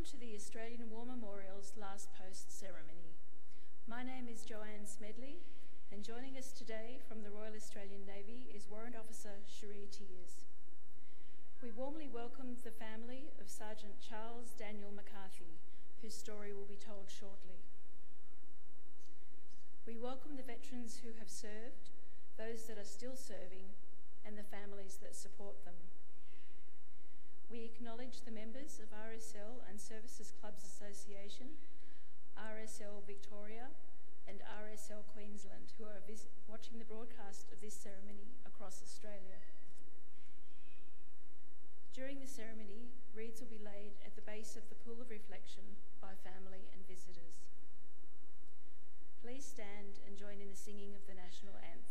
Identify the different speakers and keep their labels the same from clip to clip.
Speaker 1: to the Australian War Memorial's last post ceremony. My name is Joanne Smedley, and joining us today from the Royal Australian Navy is Warrant Officer Cherie Tears. We warmly welcome the family of Sergeant Charles Daniel McCarthy, whose story will be told shortly. We welcome the veterans who have served, those that are still serving, and the families that support them. We acknowledge the members of RSL and Services Clubs Association, RSL Victoria, and RSL Queensland, who are watching the broadcast of this ceremony across Australia. During the ceremony, wreaths will be laid at the base of the Pool of Reflection by family and visitors. Please stand and join in the singing of the national anthem.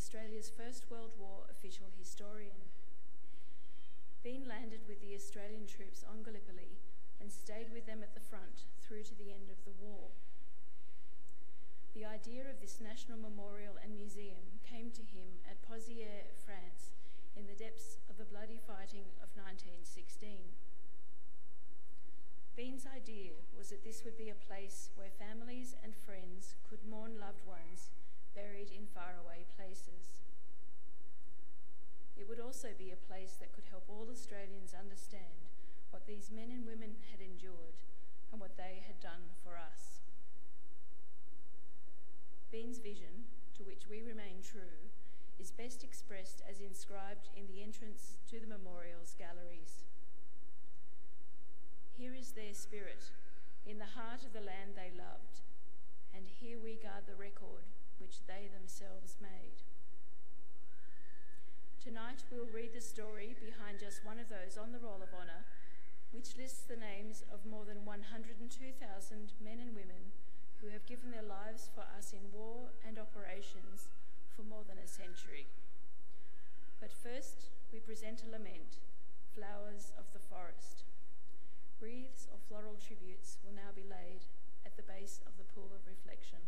Speaker 1: Australia's First World War official historian. Bean landed with the Australian troops on Gallipoli and stayed with them at the front through to the end of the war. The idea of this national memorial and museum came to him at Pozières, France, in the depths of the bloody fighting of 1916. Bean's idea was that this would be a place where families and friends could mourn loved ones buried in faraway places. It would also be a place that could help all Australians understand what these men and women had endured and what they had done for us. Bean's vision, to which we remain true, is best expressed as inscribed in the entrance to the memorial's galleries. Here is their spirit, in the heart of the land they loved, and here we guard the record which they themselves made. Tonight we'll read the story behind just one of those on the Roll of Honour, which lists the names of more than 102,000 men and women who have given their lives for us in war and operations for more than a century. But first, we present a lament, Flowers of the Forest. Wreaths of floral tributes will now be laid at the base of the Pool of Reflection.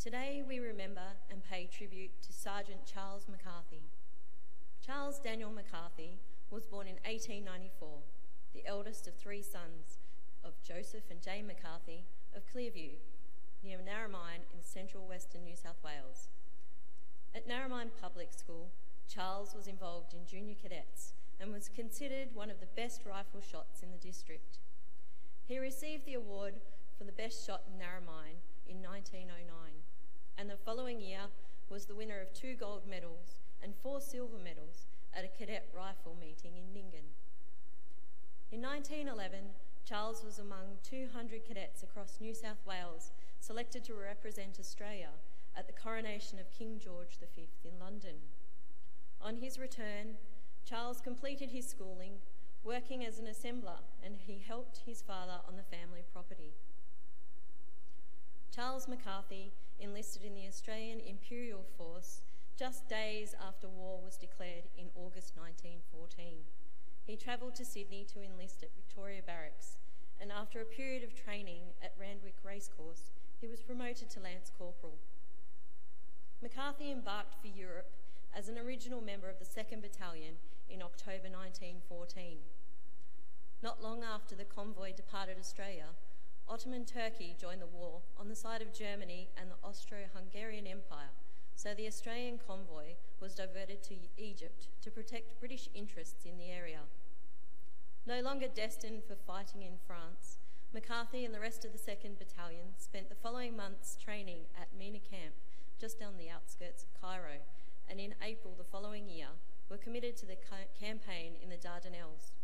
Speaker 2: Today we remember and pay tribute to Sergeant Charles McCarthy. Charles Daniel McCarthy was born in 1894, the eldest of three sons of Joseph and Jane McCarthy of Clearview, near Narromine in central western New South Wales. At Narromine Public School, Charles was involved in junior cadets and was considered one of the best rifle shots in the district. He received the award for the best shot in Narromine in 1909, and the following year was the winner of 2 gold medals and 4 silver medals at a cadet rifle meeting in Nyngan. In 1911, Charles was among 200 cadets across New South Wales selected to represent Australia at the coronation of King George V in London. On his return, Charles completed his schooling, working as an assembler, and he helped his father on the family property. Charles McCarthy enlisted in the Australian Imperial Force just days after war was declared in August 1914. He travelled to Sydney to enlist at Victoria Barracks, and after a period of training at Randwick Racecourse, he was promoted to Lance Corporal. McCarthy embarked for Europe as an original member of the 2nd Battalion in October 1914. Not long after the convoy departed Australia, Ottoman Turkey joined the war on the side of Germany and the Austro-Hungarian Empire, so the Australian convoy was diverted to Egypt to protect British interests in the area. No longer destined for fighting in France, McCarthy and the rest of the 2nd Battalion spent the following months training at Mina Camp, just on the outskirts of Cairo, and in April the following year were committed to the campaign in the Dardanelles.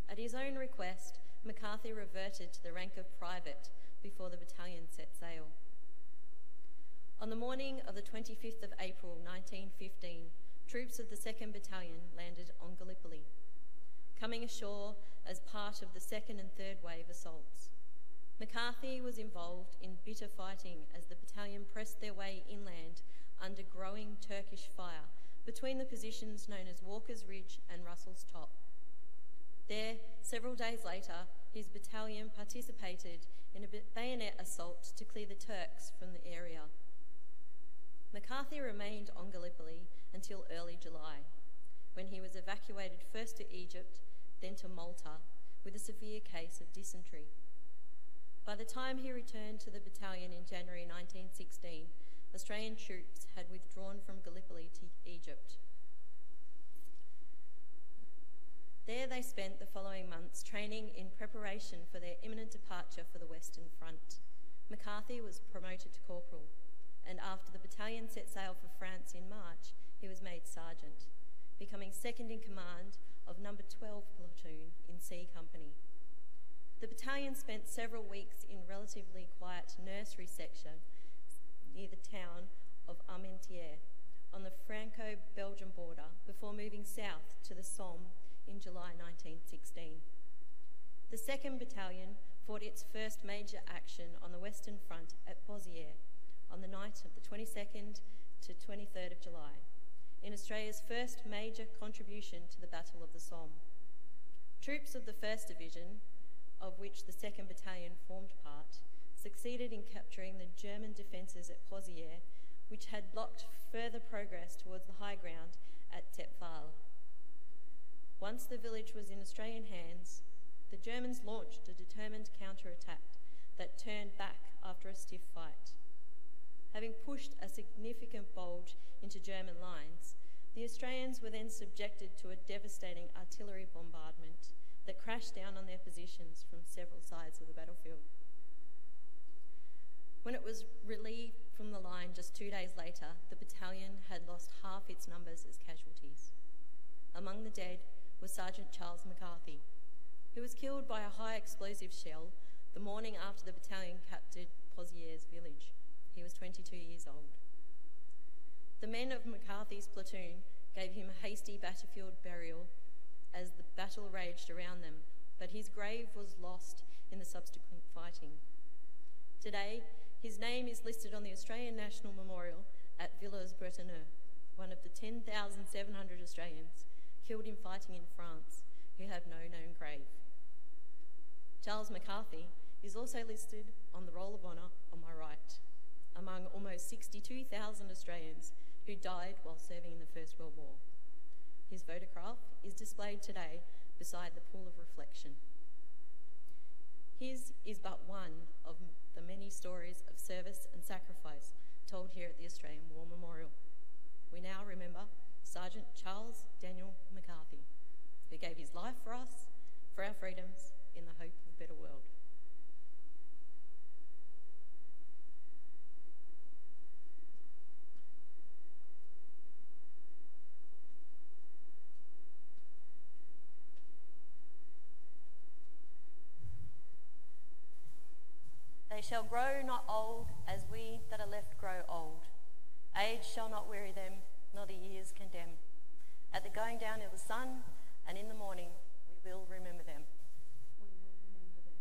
Speaker 2: At his own request, McCarthy reverted to the rank of private before the battalion set sail. On the morning of the 25th of April 1915, troops of the 2nd Battalion landed on Gallipoli, coming ashore as part of the 2nd and 3rd wave assaults. McCarthy was involved in bitter fighting as the battalion pressed their way inland under growing Turkish fire between the positions known as Walker's Ridge and Russell's Top. There, several days later, his battalion participated in a bayonet assault to clear the Turks from the area. McCarthy remained on Gallipoli until early July, when he was evacuated first to Egypt, then to Malta, with a severe case of dysentery. By the time he returned to the battalion in January 1916, Australian troops had withdrawn from Gallipoli to Egypt. There they spent the following months training in preparation for their imminent departure for the Western Front. McCarthy was promoted to corporal, and after the battalion set sail for France in March, he was made sergeant, becoming second in command of No. 12 Platoon in C Company. The battalion spent several weeks in relatively quiet nursery section near the town of Armentières on the Franco-Belgian border before moving south to the Somme in July 1916. The 2nd Battalion fought its first major action on the Western Front at Pozières on the night of the 22nd to 23rd of July, in Australia's first major contribution to the Battle of the Somme. Troops of the 1st Division, of which the 2nd Battalion formed part, succeeded in capturing the German defences at Pozières, which had blocked further progress towards the high ground at Tepfal. Once the village was in Australian hands, the Germans launched a determined counterattack that turned back after a stiff fight. Having pushed a significant bulge into German lines, the Australians were then subjected to a devastating artillery bombardment that crashed down on their positions from several sides of the battlefield. When it was relieved from the line just 2 days later, the battalion had lost half its numbers as casualties. Among the dead was Sergeant Charles McCarthy, who was killed by a high explosive shell the morning after the battalion captured Pozières village. He was 22 years old. The men of McCarthy's platoon gave him a hasty battlefield burial as the battle raged around them, but his grave was lost in the subsequent fighting. Today, his name is listed on the Australian National Memorial at Villers-Bretonneux, one of the 10,700 Australians killed in fighting in France who have no known grave. Charles McCarthy is also listed on the Roll of Honour on my right. among almost 62,000 Australians who died while serving in the First World War. His photograph is displayed today beside the pool of reflection. His is but one of the many stories of service and sacrifice told here at the Australian War Memorial. We now remember Sergeant Charles Daniel McCarthy, who gave his life for us, for our freedoms, in the hope of a better world.
Speaker 3: They shall grow not old, as we that are left grow old. Age shall not weary them, nor the years condemn. At the going down of the sun, and in the morning, we will remember them.
Speaker 1: We will remember them.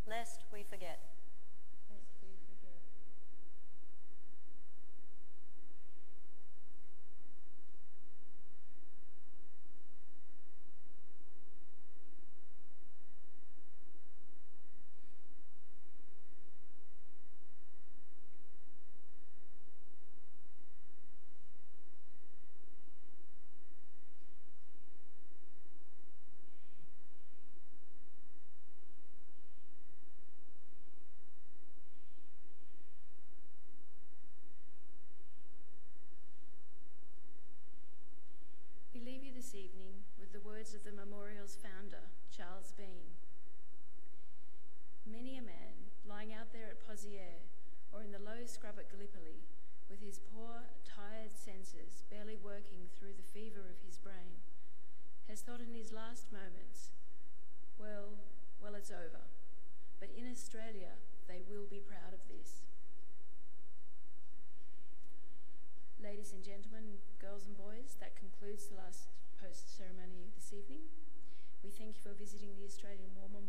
Speaker 3: Lest we forget.
Speaker 1: Lest we forget. We leave you this evening with the words of the memorial's founder, Charles Bean. Many a man lying out there at Pozières or in the low scrub at Gallipoli, with his poor, tired senses barely working through the fever of his brain, has thought in his last moments, well, it's over. But in Australia, they will be proud of this. Ladies and gentlemen, girls and boys, that concludes the last post ceremony this evening. We thank you for visiting the Australian War Memorial.